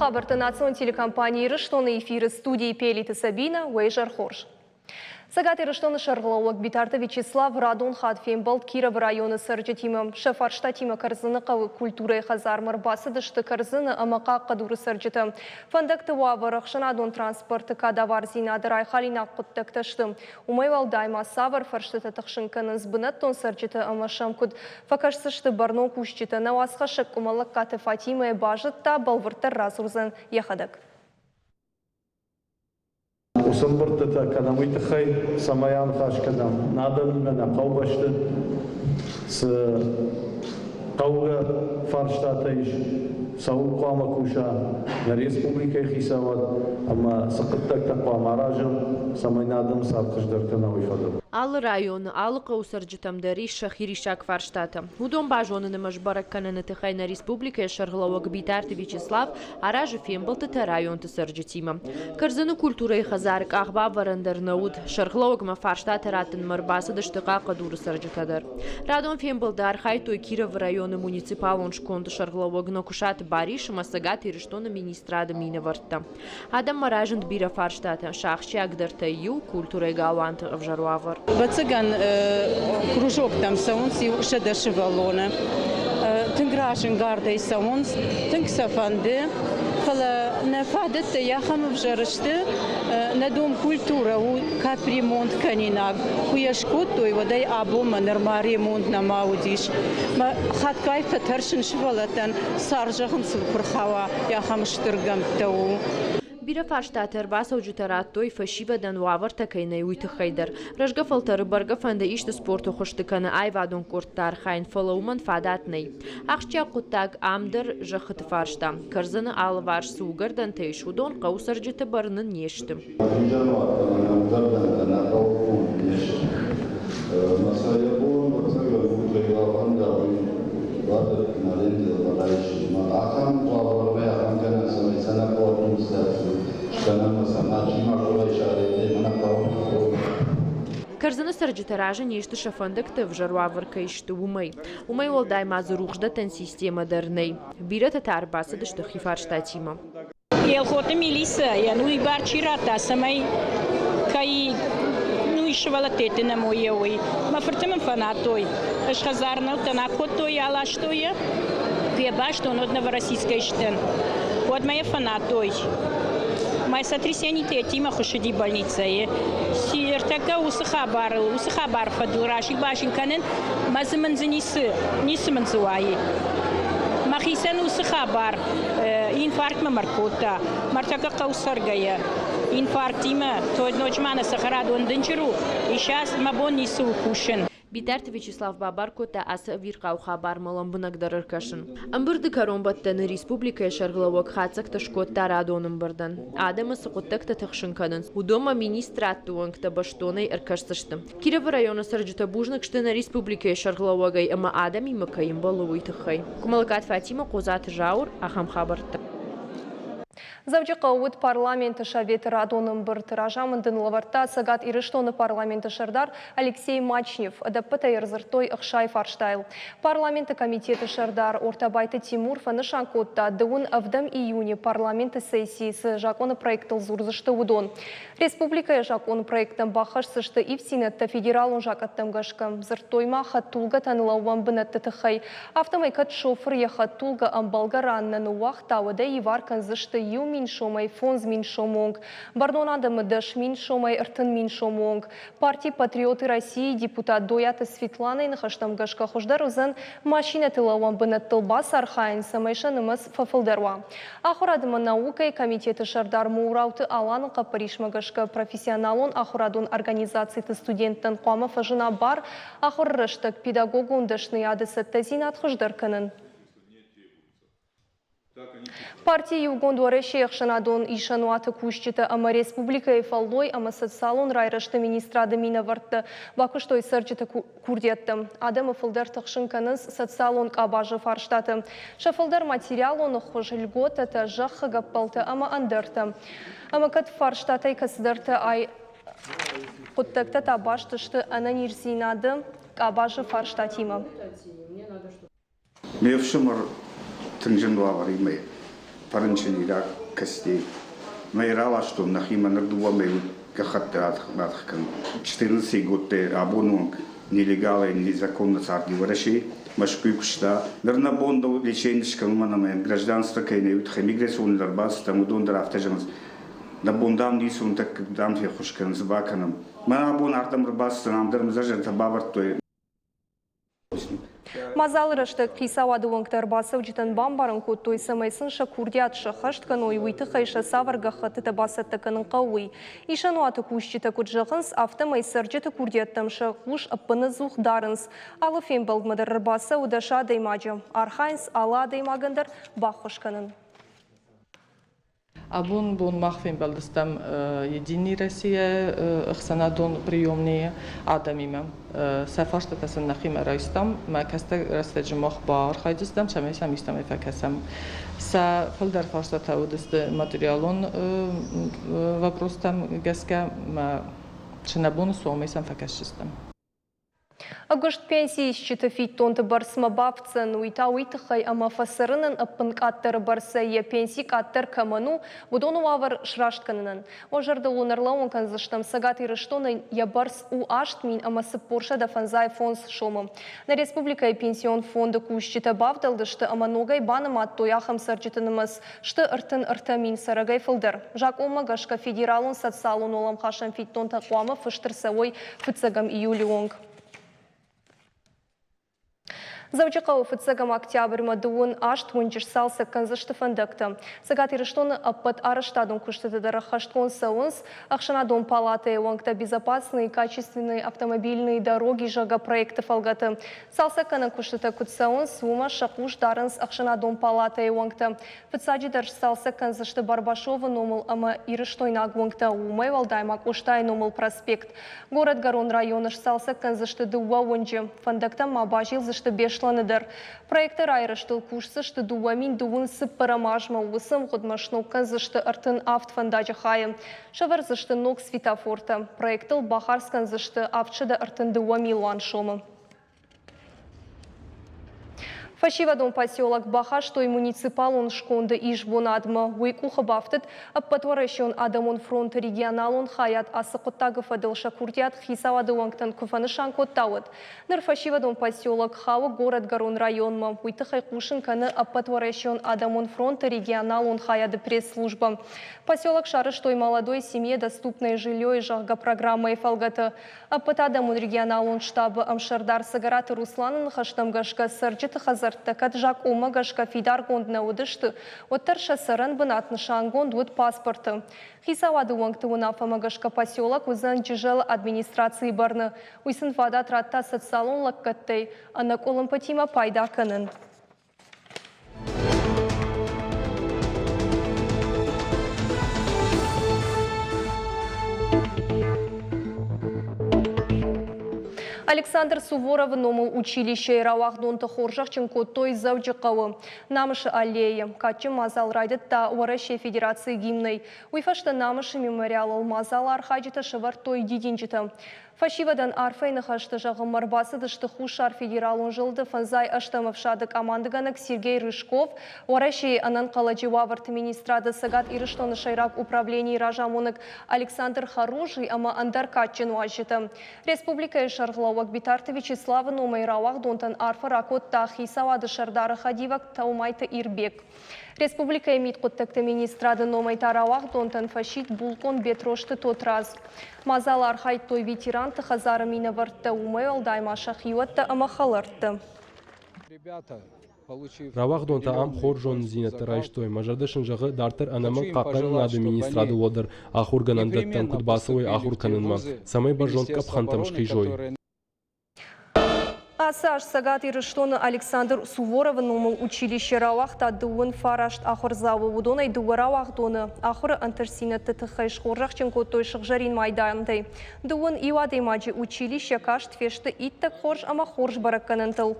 Хабарты национальной телекомпании «Рыштоны» эфиры студии Пелиты Сабина Уэйжар Хорж. Сагаты Рыштоны Шарлауак Битарта Вячеслав Радон Хатфеймбалт Киров районы Сарджетима Шефарштатима Карзына Кавы культуры Хазармар Басадышты Карзына Амака Кадуры Сарджета. Фандакты Ваварах Шанадон транспорты Кадавар Зинады Райхалина Куттакташты. Умайвал Дайма Савар Фарштата Тахшинканын Сбынаттон Сарджета Амашамкуд. Факашсышты Барно Кушчета Навасхашек Кумалак Каты Фатима Бажытта Балвыртар Разурзан Яхадак. وصبرت كلامي تخي سمايان خاش كلام نادم من قوبشت س قوة فرشتاتيش سوق قام كوشا الريسبوبليكا خيساوات أما سقطتك تقوى مراجم سماي نادم صار قشدر كلامي فضل Ал район, ал қаусарджитам дари шахиришак фарштата. Удом бажоны намажбарак кананаты хайна республика Шарлауак Битарты Вячеслав, аражи фембалтыта район тысарджитима. Карзаны культура и хазарк ахба варандар науд, Шарлауак ма фарштата ратын марбасы даштыға қадуры сарджитадар. Радон фембалдар хайто и Киров районы муниципалон шконты Шарлауак нокушат бариш масагат и рештона министрада мина варта. Адам маражент бира фарштата, шахчи агдарта ю культура и галант авжаруавар. Бацыган кружок там саунс и шедаши валона. Тынграшин гардой саунс, тынгсафанды. Фала нафадет я хам вжарышты на дом культура у капремонт канинаг. Хуяшкот той водай або манерма ремонт на маудиш. Ма хаткай фатаршин швалатан саржахын сулпурхава я хам штыргам тау. Бира фарштатер басау жутарат той фашива дан вавар такайна уйты хайдар. Рожга фалтары барга фанда ишты спорту хоштыканы айвадон корттар хайн фалауман фадатнай. Ахча куттаг амдыр жахыты фаршта. Карзаны алвар сугардан тейшудон қаусаржыты барынын нештім. Карзаны сарджитаража нешты шафандыкты в жаруаварка ишты умай. Умай олдай мазы рухждатан система дарнай. Бира татарбасы дышты хифарштатима. Елхоты милиса, я ну и барчирата самай кай ну и швалатеты на моей. Ма фортем фанатой. Аш хазарна танакотой ала что я? Кеба что он одного российской штен. Вот моя фанатой. Май сотрясение тема хушиди больница. Сиртака усахабар фадураши башин канен мазманзнисы нисманзуаи. Махисан усахабар инфаркт маркота. Мартака каусаргая. Инфарктима то ночмана сахараду анденчеру. И сейчас мабон нису кушен. Битарты Вячеслав Бабаркота аса вирқау хабар малам бунагдарыр кашын. Амбырды каромбаттаны республика Шарлауак хацак ташкотта радоным бырдан. Адамы сықуттакта тахшынканын. Удома министра аттуанкта баштонай аркашсышты. Киров районы сарджыта бужнакшты на республика Шарлауагай ама адами макаим балуй тахай. Кумалакат Фатима Козат Жаур ахам хабарта. Завчақа өт парламенті шаветі радоның бір тиражамындың лаварта сагат ирыштоны парламенті шардар Алексей Мачнев, адаппыта ерзыртой ұқшай фарштайл. Парламенті комитеті шардар Ортабайты Тимур фанышан котта дұғын авдам июне парламенті сессиясы жақоны проекттыл зурзышты удон. Республика жақоны проекттың бақышсышты ивсинетті федералын жақаттым ғашқым. Зыртойма хаттулға танылауан бұнатты тұқай. Автомайкат шофыр я хаттулға амбалгараннан уақтауыда еваркан зышты юми шомай фонз мин шомонг, Бардонада мыдыш мин шомай ыртын мин шомонг. Партии Патриоты России депутат Доята Светлана и нахаштам гашка хождар узан машина тылауан бынат тылбас архайн самайшанымыз фафылдарва. Ахурадыма наука и комитеты шардар мурауты аланы қапаришма гашка профессионалон ахурадун организацияты студенттен қуама фажына бар ахуррыштық педагогун дышны адысы тазинат хождар кынын. Партия Югондуары шейхшанадон ишануаты кушчиты ама республика и фаллой ама социалон райрышты министрады мина варты бакыштой сырчыты курдетті. Адымы фылдар тықшынканыз социалон кабажы фарштаты. Шафылдар материалоны хожы льгот это жақы гаппалты ама андырты. Ама кат фарштатай касыдырты ай құттықта табаштышты ана нирзинады кабажы фарштатима. Мевшымыр тыңжын вағар имей. паранчанирак кости. Майрала, что нахима нардуамей кахаттат матхкан. 14 год абонунг нелегалы, незаконно царги врачи. Машпюкшта. Дарнабонда лечение шкалманами гражданство кейнеют миграционный дарбас там удон драфтажанс. Набондам дисун так дам те хушкан збаканам. Манабон артам рбас намдарм зажен табабартой. Мазал рашты қисауады оңқтар басы үжітін бамбарын көттой самайсын шакурдият шықышт қаной уйты қайшы савырға қытыты басытты қының қауый. Ишан уаты күшчеті күт жақынс автомай сыржеті күрдеттім шықуш ұппыны зух дарынс. Алы фен балдмыдыр басы ұдаша даймаджы. Архайнс ала даймагындар бақыш қанын. Абун бун махфин балдыстам Единой Россия ихсанадон приемные адамимам. Сафашта тасан нахима райстам, ма каста растеж махбар хайдыстам, чамесам истам эфакасам. Са фалдар фашта таудыст материалон вопрос там гаска, ма чинабун суомесам факашистам. Агышт пенсии счета фиттонты барсма бавцын уйта уйтыхай ама фасырынын ыппын каттыр барса е пенсий каттыр каману будону авар шраштканынын. Ожарды лунарла он канзыштам сагат ирыштоны я барс у аштмин ама сыппорша да фанзай фонс шомы. На республика и пенсион фонды кущета бавдалды, что ама ногай баным аттояхам сарчетынымыз, что ыртын ыртамин сарагай фылдыр. Жак ома гашка федералун социалун олам хашам фиттон тақуамы фыштырсавой фыцагам июлионг. Завчакау фыцагам октябрь мадуын ашт вунчиш салса канзышты фандакта. Сагат ирыштоны аппат араштадун куштады дарахашткон саунс, ахшанадон палаты вангта безопасные и качественные автомобильные дороги жага проекты фалгаты. Салса кана куштата кут саунс, ума шакуш даранс ахшанадон палаты вангта. Фыцаджи дарш салса канзышты Барбашова номал ама ирыштойнаг вангта умай валдайма куштай номал проспект. Город Гарон районыш салса канзышты дуа вунчи. Фандакта мабажил зашты беш Проекты райрыштыл кушсы, что дуамин дуын сыппарамажма увысым ғудмашну канзышты артын авт фандажы хайым. Шавар зашты ног светофорта. Проектыл бахарскан зашты автшыда артын дуами луаншомы. Фашивадон поселок Баха, что и муниципал он шконда иш бонадма, уйкуха бафтет, аппатворещен адамон фронт регионал он хаят, а сакоттагов адыл шакуртят, хисавады уангтан куфанышан коттауат. Нар фашивадон поселок Хава, город Гарон районма, уйтахай кушин каны аппатворещен адамон фронт регионал он хаяды пресс-служба. Поселок шары, что и молодой семье доступное жилье и жага программа и фалгата. Аппатадамон регионал он штаба Амшардар Сагараты Русланын хаштам гашка сарджиты хазар такат жак ома гашка фидар гондна удышты, оттар шасаран бынат нышан гонд уд паспорты. Хисавады уангты унафама гашка поселок узан тяжел администрации барны. Уйсын вада тратта социалон лаккаттай, а на колым патима пайда канын. Александр Суворов номал училище Равахдонта Хоржах Ченкотой Завджикавы. Намыши аллея. Качы мазал райдет та Уарашия Федерации гимной. Уйфашта намыши мемориал мазал архаджита шавартой дидинчита. Фашивадан арфайны хашты жағым марбасы дышты хушар федералун жылды фанзай аштамывшады командыганок Сергей Рыжков, Уарашия анан қаладжи ваварты министрады сагат ирыштоны шайрак управлений ражамунок Александр Харужий ама андар качын уажыты. Республика Шарглауак Битарты Вячеслава номай Равахдонтан арфа ракот тахи савады шардары хадивак таумайты ирбек. Республика имеет коттекты министрады номай Равахдонтан фашит булкон бетрошты тот раз. Мазал архайт той ветеранты хазары мина вартта умай алдайма шахиуатта амахалартта. Равахдонта ам хоржон зинет райштой мажардышын жағы дартыр анамы қақырын ады министрады одыр ахурганандаттан кудбасывой ахурканынма. Самай баржон капхантамшқи жой. Асаш сагат ирыштоны Александр Суворов номал училище Равахта дуын фарашт ахырзавы удонай дуы Равахдоны ахыры антарсина тытыхайш хоржақчен коттой шықжарин майдантай. Дуын ивадей маджи училище кашт фешті иттік хорж ама хорж баракканынтыл.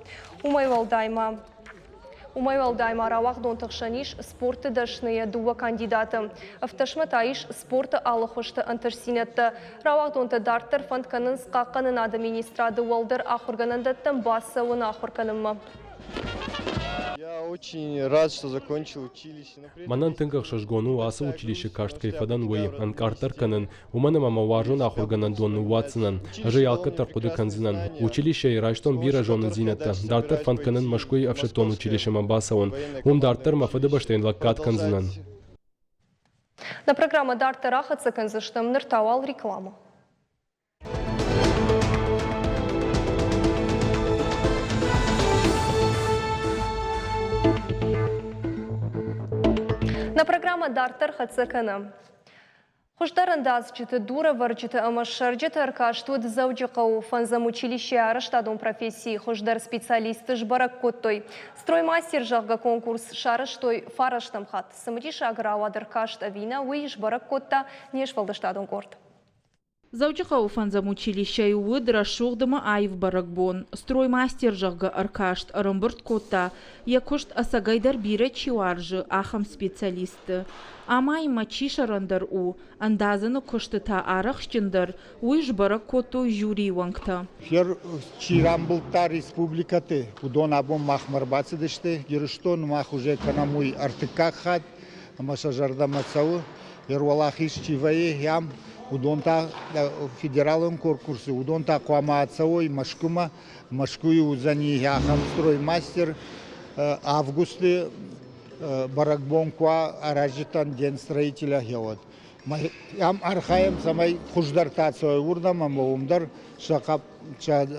Умайвалдайма Равахдон шаниш спорты дашные дуа кандидаты. Автошматаиш спорты алыхошты антарсинетті. Равахдонты дартыр фантканын скаққанын администрады уалдыр ахурганандаттан басы уын ахурканымма. Я очень рад, что закончил училище. Манан тынгах шашгону асы училище кашт кайфадан уи анкартар канан. Умана мама важон ахурганан донну ватсанан. Ажи ялкатар куды канзинан. Училище и раштон бира жонын зинета. Дартар фан канан машкуи авшатон училище мамбасаон. Дартар мафады баштейн лаккат канзинан. На программа Дартар ахатса канзыштым ныртауал рекламу. На программа Дартар хацакана. Хуштарандаз житы дура варжиты амашар житы аркаштуд заужиқау фанзам училище араштадон профессии хуждар специалисты жбарак коттой. Строймастер жағға конкурс шарыштой фараштамхат. Самыдиш аграуадыр кашт авина уи жбарак котта нешвалдаштадон горд. Заучықау фанзам училище уыдра шуғдымы айв баракбон. Строймастер жағға аркашт арымбырт котта. Якушт асагайдар бире чиуаржы ахам специалисты. Амай мачи шарандар у, андазыны куштыта арақшчындар, уйж барак коту жюри вангта. Хер Чирамбулта республикаты, удон абон махмарбацы дышты, герыштон мах уже канамуй артыкак хат, амашажарда мацау, ервалахиш чивае ям, удонта федералын конкурсы, удонта куама ацауй машкума, машкую зани яхам строймастер, августы, баракбон куа аражитан день строителя геод. Ям архаем самай хуждартацию урдам, амоумдар шакап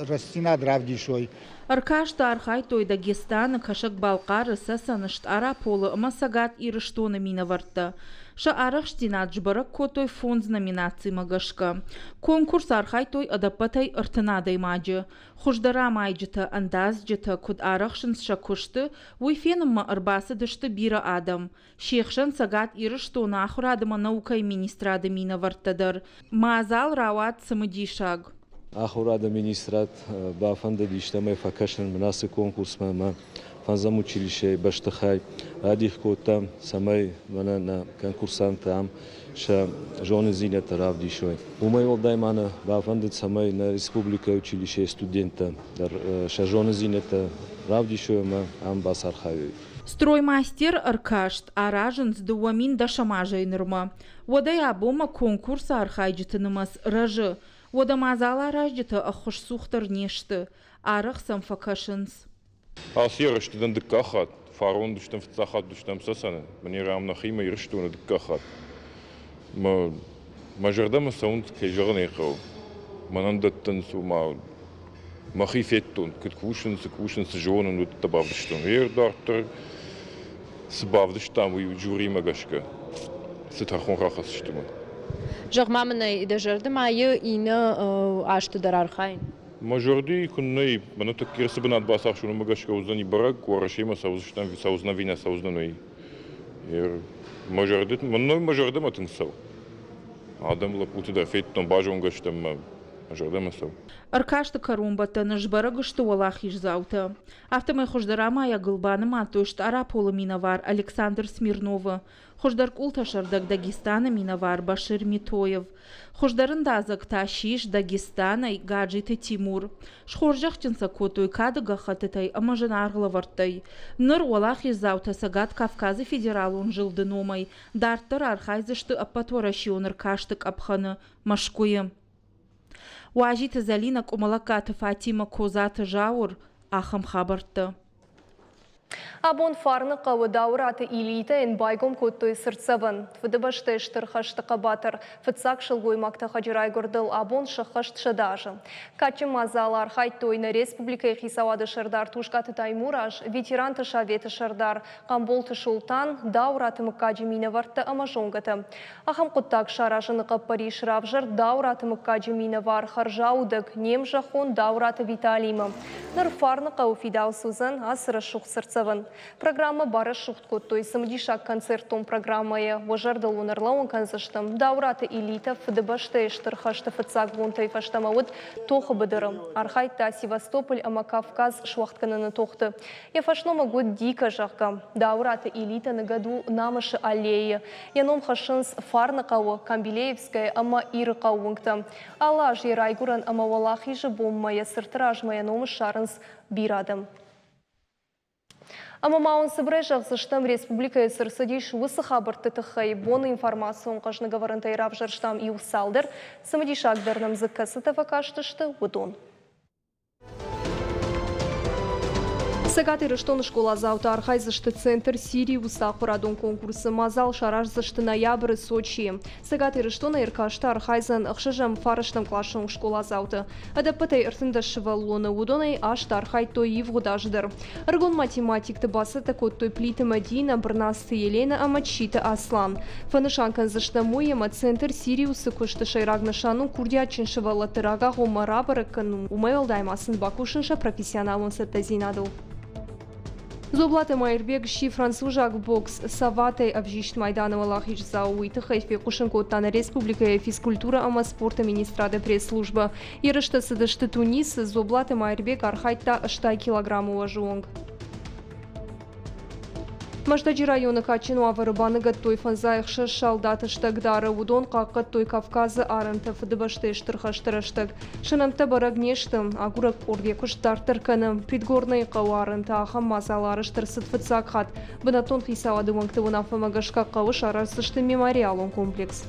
растина дравдишой. Аркашта архай той Дагестан кашак балқары сасанышт ара полы масагат ирыштоны минаварта. Ша арахштинат жбарак котой фонд номинации магашка. Конкурс архай той адапатай артынадай маджы. Хуждара майджыта андаз джыта куд арахшын шакушты, уйфенымма арбасы дышты бира адам. Шехшын сагат ирыштоны ахурадыма наукай министрады минавартадар. Маазал рават самыдишаг. Ахурада министрат бафанда диштамай факашн мнасы конкурс мама фанзам училище баштахай радих котам самай мана на конкурсантам ша жоны зинета равдишой. Умай олдай мана бафанда самай на республика училище студента дар ша жоны зинета равдишой ма амбас архави. Строймастер аркашт аражын сдуамин дашамажай нырма. Водай абома конкурса архайджитынымас ражы. Вода мазала раждита ахуш сухтар нешты. Арах сам факашынс. Als je rust dan de kachat, waarom dus dan vertagt dus dan sassen. Wanneer we nog iemand je rust doen de kachat. Maar jardam is sound ke jarne gauw. Maar dan dat dan zo maar geen doen. Kut kuschen se jonen doet de bavdestam. Weer daar se bavdestam wie jury magashka. Se het gewoon graag als stemmen. Жагмамны да жарды майы ина ашты дар архайн. Мажорди кунней, мана так кирсебнат басах шуну магашка узнани барак, корашима сауздштан саузна вина саузнаной. Мажорди, манной мажорди матынсау. Адам лапуты да феттон бажонгаштам мажорди масау. Аркашты карумбата нажбарагы что валахиш заута. Автомай хождарама я гылбаны матушт араполы миновар Александр Смирнова. Хождар култашардак Дагестана миновар Башир Митоев. Хождарында закташиш Дагестана и гаджиты Тимур. Шхоржахчынса котой кадыга хатытай амажын арғылавартай. Ныр валахиш заута сагат Кавказы федералун жылды номай. Дарттар архайзышты аппатуарашионыр каштык апханы машкуем. Уажиты Залина Кумалаката Фатима Козаты Жаур ахам хабарты. Абон фарны қауы даураты илиті ен байгом көттой сыртсабын. Фыдыбашты іштір қаштықы батыр. Фытсақ шылгой мақта қажырай көрділ абон шыққышт шыдажы. Качы мазалар хайттойны республика хисауады шырдар тушқаты таймураж, ветеран тышаветі шырдар, қамболты шултан даураты мұққаджы мені варты амажонгаты. Ахам құттақ шаражыны қаппари шыравжыр даураты мұққаджы мені вар харжаудық нем жақон даураты виталимы. Ныр фарны қауы фидау сузын асыры шуқ сыртсабын. Программа бары шухтку, то есть самодишак концертом программая вожардал унарлаун концертом даураты элита фдбаште штырхашты фцак бунтай фаштамаут тоха быдырым архайта Севастополь ама Кавказ швахткананы тохты. Я фашнома год дика жахка даураты элита на году намыши аллея. Яном хашинс фарнакау Камбилеевская ама ирыкаунгта. Алаш ерайгуран ама валахи же боммая сыртыраж моя номы шарынс бирадым. Амамаун Сыбрежах заштам республика сырсадиш усы хабарты тыхай боны информацию кажны говорынтай равжарштам и усалдыр, самадишагдырным зыкасы тавакаштышты удон. Сагат ирыштон школа заута архай зашты центр Сирии усахурадон конкурсы мазал шараш зашты ноябрь Сочи. Сагат ирыштон иркашта архайзан ахшажам фарыштам клашон школа заута. Адапытай иртында шывалуны удонай ашта архай той евгудаждыр. Аргон математик табасы такот той плиты Мадина, Барнасты Елена, Амачита Аслан. Фанышанкан зашты моема центр Сирии усыкушты шайрагнашану курдячин шывалатырага гомарабаракану. Умайвалдаймасын бакушынша профессионалын саттазинадыл. Зоблаты Майербек ши францужак бокс саватай обжишт майданова лахич зауиты хайфе кушенкоттан республика физкультура ама спорта министрада пресс-служба. Ерышта сыдышты Тунис зоблаты Майербек архайтта 100 килограммова жонг. Маждаджи районы качину аварыбаны гаттой фанзаях шалдаты штагдары удон қаққат той Кавказы арынты фыдыбашты штырхаштырыштык. Шынымты барагнештым, агурак орге куштартырканым, предгорный қауарынты ахам мазалары штырсыт фыцакхат. Бынатон хисавады ваңтывына фамагашка қауыш арасышты мемориалон комплекс.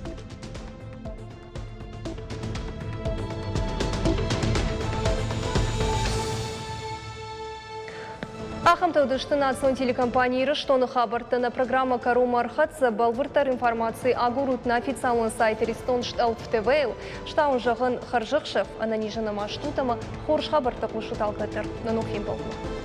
Ахамтаудышты национ телекомпании Рыштоны хабартына программа Карума Архатса балвыртар информации агурут на официальном сайте Ристон Шталф ТВ, штаун жағын Харжықшев, ананижана маштутама Хорш хабарта кушутал катыр. Нанухим балку.